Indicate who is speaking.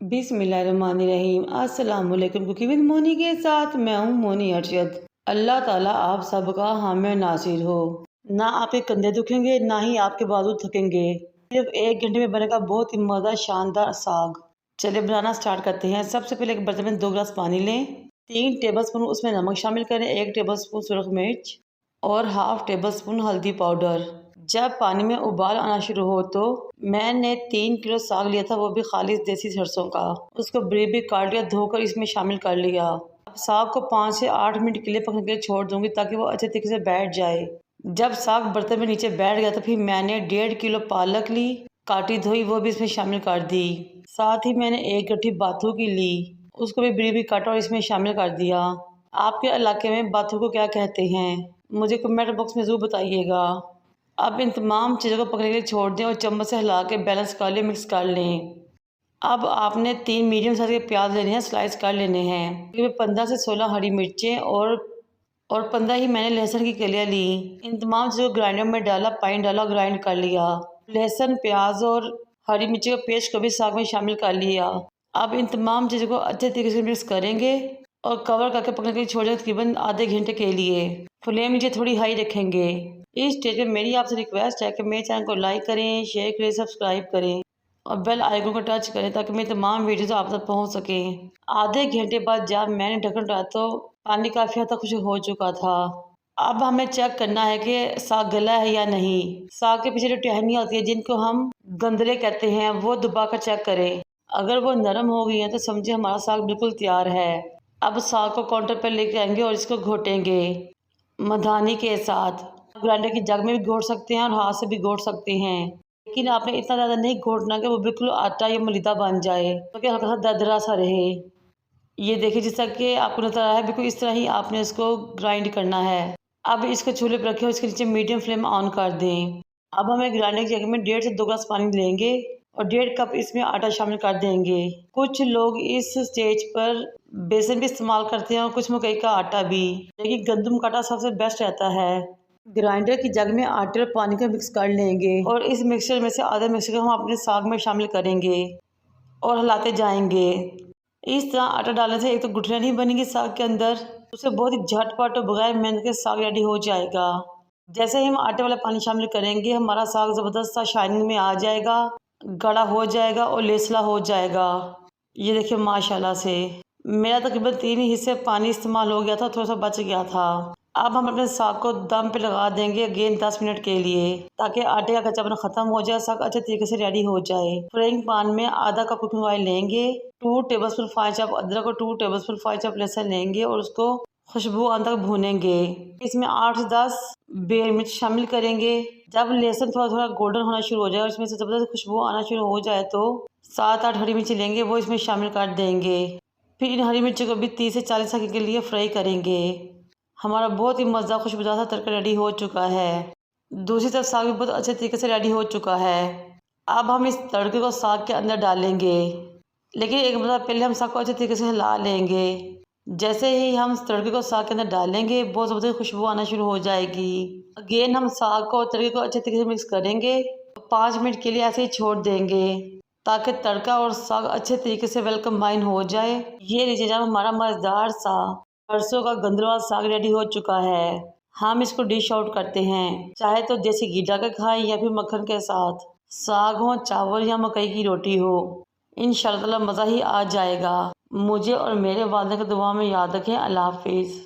Speaker 1: बिस्मिल्लाहिर्रहमानिर्रहीम। अस्सलाम वालेकुम। कुकिंग विद मोनी के साथ मैं हूँ मोनी अरशद। अल्लाह ताला आप सबका हामी नासिर हो। ना आपके कंधे दुखेंगे ना ही आपके बाजू थकेंगे। सिर्फ 1 घंटे में बनेगा बहुत ही मज़ा शानदार साग। चलिए बनाना स्टार्ट करते हैं। सबसे पहले एक बर्तन में 2 गिलास पानी लें। 3 टेबलस्पून उसमें नमक शामिल करें, 1 टेबलस्पून सुरख मिर्च और हाफ टेबलस्पून हल्दी पाउडर। जब पानी में उबाल आना शुरू हो तो मैंने 3 किलो साग लिया था, वो भी खालिश देसी सरसों का। उसको ब्रीफ भी काट लिया, धोकर इसमें शामिल कर लिया। अब साग को 5 से 8 मिनट के लिए पकने के लिए छोड़ दूंगी ताकि वो अच्छे तरीके से बैठ जाए। जब साग बर्तन में नीचे बैठ गया तो फिर मैंने 1.5 किलो पालक ली, काटी धोई, वो भी इसमें शामिल कर दी। साथ ही मैंने 1 गट्ठी बाथू की ली, उसको भी ब्रीफ भी काटा और इसमें शामिल कर दिया। आपके इलाके में बाथू को क्या कहते हैं मुझे कमेंट बॉक्स में ज़रूर बताइएगा। अब इन तमाम चीज़ों को पकने के लिए छोड़ दें और चम्मच से हिला के बैलेंस कर लें, मिक्स कर लें। अब आपने 3 मीडियम साइज़ के प्याज लेने हैं, स्लाइस कर लेने हैं। 15 से 16 हरी मिर्चें और 15 ही मैंने लहसुन की कलियाँ ली। इन तमाम चीज़ों को ग्राइंडर में डाला, पानी डाला, ग्राइंड कर लिया। लहसुन, प्याज और हरी मिर्ची का पेस्ट को भी साग में शामिल कर लिया। अब इन तमाम चीज़ों को अच्छे तरीके से मिक्स करेंगे और कवर करके पकने के लिए छोड़ दें तकरीबन आधे घंटे के लिए। फ्लेम नीचे थोड़ी हाई रखेंगे। इस स्टेज पे मेरी आपसे रिक्वेस्ट है कि मेरे चैनल को लाइक करें, शेयर करें, सब्सक्राइब करें और बेल आइकन को टच करें ताकि मेरी तमाम वीडियोस आप तक पहुंच सकें। आधे घंटे बाद जब मैंने ढक्कन उठाया तो पानी काफ़ी हद तक खुश्क हो चुका था। अब हमें चेक करना है कि साग गला है या नहीं। साग के पीछे जो टहनियाँ होती है जिनको हम गंदले कहते हैं, वो दबा कर चेक करें। अगर वो नरम हो गई है तो समझे हमारा साग बिल्कुल तैयार है। अब साग को काउंटर पर लेके आएंगे और इसको घोटेंगे मधानी के साथ। ग्राइंडर की जग में भी घोट सकते हैं और हाथ से भी घोट सकते हैं, लेकिन आपने इतना ज़्यादा नहीं घोटना कि वो बिल्कुल आटा या मलिदा बन जाए, तो हल्का सा दरदरा सा रहे। ये देखिए जैसा कि आपको नजर आ रहा है, बिल्कुल इस तरह ही आपने इसको ग्राइंड करना है। अब इसको चूल्हे पर रखें और इसके नीचे मीडियम फ्लेम ऑन कर दें। अब हमें ग्राइंडर की जगह में 1.5 से 2 गिलास पानी लेंगे और 1.5 कप इसमें आटा शामिल कर देंगे। कुछ लोग इस स्टेज पर बेसन भी इस्तेमाल करते हैं और कुछ मकई का आटा भी, लेकिन गंदम का आटा सबसे बेस्ट रहता है। ग्राइंडर की जग में आटे और पानी को मिक्स कर लेंगे और इस मिक्सचर में से आधा मिक्सचर हम अपने साग में शामिल करेंगे और हिलाते जाएंगे। इस तरह आटा डालने से एक तो गुठलियाँ नहीं बनेंगी साग के अंदर, उससे बहुत ही झटपट और बगैर मेहनत के साग रेडी हो जाएगा। जैसे ही हम आटे वाला पानी शामिल करेंगे हमारा साग ज़बरदस्त सा शाइनिंग में आ जाएगा, गाढ़ा हो जाएगा और लेसला हो जाएगा। ये देखिए माशाल्लाह से मेरा तकरीबन 3 ही हिस्से पानी इस्तेमाल हो गया था, थोड़ा सा बच गया था। अब हम अपने साग को दम पे लगा देंगे अगेन 10 मिनट के लिए ताकि आटे का कच्चापन खत्म हो जाए, साग अच्छे तरीके से रेडी हो जाए। फ्राइंग पैन में आधा कप कुकिंग ऑयल लेंगे, 2 टेबलस्पून फ्राई चॉप अदरक और 2 टेबलस्पून फ्राई चॉप लहसुन लेंगे और उसको खुशबू आने तक भूनेंगे। इसमें 8 से 10 बेल मिर्च शामिल करेंगे। जब लहसुन थोड़ा थोड़ा गोल्डन होना शुरू हो जाए और इसमें से जबरदस्त खुशबू आना शुरू हो जाए तो 7-8 हरी मिर्ची लेंगे, वो इसमें शामिल कर देंगे। फिर इन हरी मिर्ची को भी 30 से 40 सेकंड के लिए फ्राई करेंगे। हमारा बहुत ही मज़ेदार खुशबूदार सा तड़का रेडी हो चुका है। दूसरी तरफ साग भी बहुत अच्छे तरीके से रेडी हो चुका है। अब हम इस तड़के को साग के अंदर डालेंगे, लेकिन एक मतलब पहले हम साग को अच्छे तरीके से हिला लेंगे। जैसे ही हम तड़के को साग के अंदर डालेंगे बहुत ज़बरदस्त खुशबू आना शुरू हो जाएगी। अगेन हम साग को और तड़के को अच्छे तरीके से मिक्स करेंगे, 5 मिनट के लिए ऐसे ही छोड़ देंगे ताकि तड़का और साग अच्छे तरीके से वेल कंबाइन हो जाए। ये लीजिए जब हमारा मज़ेदार सा सरसों का गंदरवाला साग रेडी हो चुका है, हम इसको डिश आउट करते हैं। चाहे तो देसी घी डाल कर खाएं या फिर मक्खन के साथ, साग हो, चावल या मकई की रोटी हो, इंशाअल्लाह मज़ा ही आ जाएगा। मुझे और मेरे वालिद को दुआ में याद रखें। अल्लाह हाफिज़।